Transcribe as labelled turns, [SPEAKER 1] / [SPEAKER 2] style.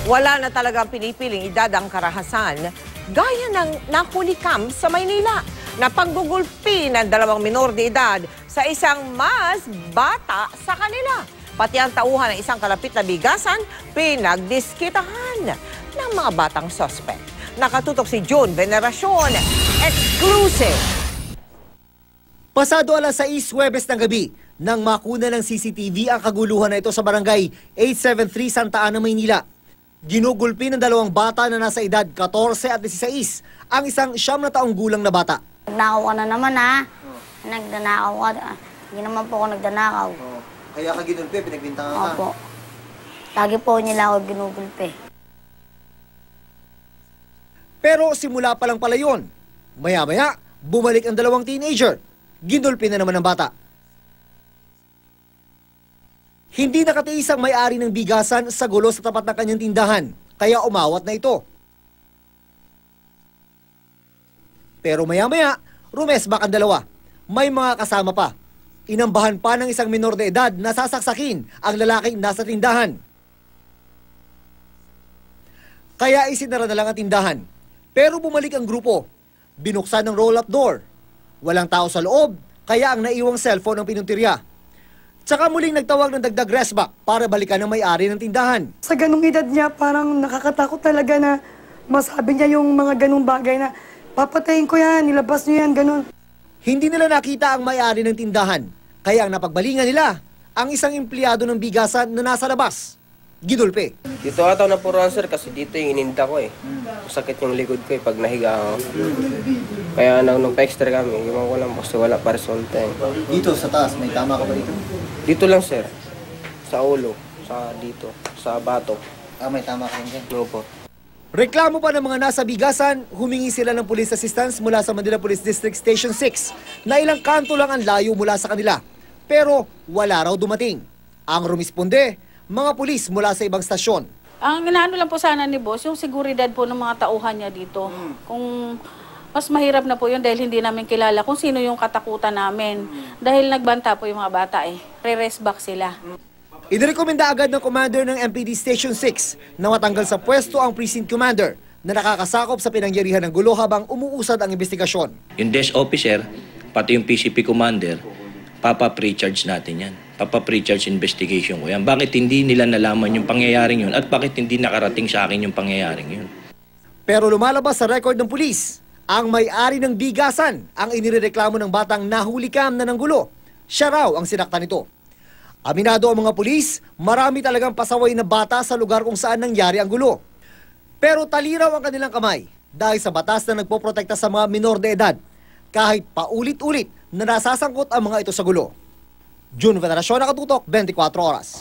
[SPEAKER 1] Wala na talagang pinipiling edad ang karahasan, gaya ng nahulikam sa Maynila na panggugulpi ng 2 minor de edad sa isang mas bata sa kanila. Pati ang tauhan ng isang kalapit na bigasan, pinagdiskitahan ng mga batang suspect. Nakatutok si June Veneracion, exclusive.
[SPEAKER 2] Pasado alas 6 Huwebes ng gabi, nang makuna ng CCTV ang kaguluhan na ito sa barangay 873 Santa Ana, Maynila. Ginugulpi ng 2 bata na nasa edad 14 at 16 ang isang 9 na taong gulang na bata.
[SPEAKER 3] Nagnakaw ka na naman ha. Nagdanakaw ka. Hindi naman po ako nagdanakaw.
[SPEAKER 2] Kaya ka ginulpi, pinagbintangan ka?
[SPEAKER 3] Opo. Lagi po nila ako ginugulpi.
[SPEAKER 2] Pero simula pa lang pala yun. Maya-maya, bumalik ang 2 teenager. Ginulpi na naman ang bata. Hindi nakatiis ang may-ari ng bigasan sa gulo sa tapat ng kanyang tindahan, kaya umawat na ito. Pero maya-maya, rumesbak ang 2. May mga kasama pa. Inambahan pa ng isang minor de edad na sasaksakin ang lalaking nasa tindahan. Kaya isinara na lang ang tindahan. Pero bumalik ang grupo. Binuksan ng roll-up door. Walang tao sa loob, kaya ang naiwang cellphone ang pinuntirya. Tsaka muling nagtawag ng dagdag resback para balikan ng may-ari ng tindahan.
[SPEAKER 4] Sa ganung edad niya, parang nakakatakot talaga na masabi niya yung mga ganung bagay na papatayin ko yan, nilabas niyo yan, ganun.
[SPEAKER 2] Hindi nila nakita ang may-ari ng tindahan, kaya ang napagbalingan nila, ang isang empleyado ng bigasan na nasa labas. Ginulpi.
[SPEAKER 5] Dito ata na puruan sir kasi dito yung ininda ko eh. Sakit yung likod ko eh pag nahiga ako. Kaya nung pa-extra kami, iwan ko lang kasi wala pa resulta eh.
[SPEAKER 2] Dito sa taas, may tama ka ba dito?
[SPEAKER 5] Dito lang sir. Sa ulo. Sa dito. Sa batok.
[SPEAKER 2] May tama ka rin dyan.
[SPEAKER 5] Opo.
[SPEAKER 2] Reklamo pa ng mga nasa bigasan, humingi sila ng police assistance mula sa Manila Police District Station 6 na ilang kanto lang ang layo mula sa kanila. Pero wala raw dumating. Ang rumisponde, mga pulis mula sa ibang stasyon.
[SPEAKER 6] Ang inaano lang po sana ni boss, yung seguridad po ng mga tauhan niya dito. Kung mas mahirap na po yun dahil hindi namin kilala kung sino yung katakutan namin. Dahil nagbanta po yung mga bata eh. Re-rest back sila.
[SPEAKER 2] Inirekomenda agad ng commander ng MPD Station 6 na matanggal sa pwesto ang precinct commander na nakakasakop sa pinangyarihan ng gulo habang umuusad ang investigasyon.
[SPEAKER 7] Yung desk officer, pati yung PCP commander, papa-pre-charge natin yan. Papa-pre-charge investigation ko yan. Bakit hindi nila nalaman yung pangyayaring yun at bakit hindi nakarating sa akin yung pangyayaring yun?
[SPEAKER 2] Pero lumalabas sa record ng pulis, ang may-ari ng bigasan ang inireklamo ng batang nahulikam na ng gulo. Siya raw ang sinaktan nito. Aminado ang mga pulis, marami talagang pasaway na bata sa lugar kung saan nangyari ang gulo. Pero taliraw ang kanilang kamay dahil sa batas na nagpoprotekta sa mga minor de edad kahit paulit-ulit na nasasangkot ang mga ito sa gulo. June Veneracion, nakatutok, 24 oras.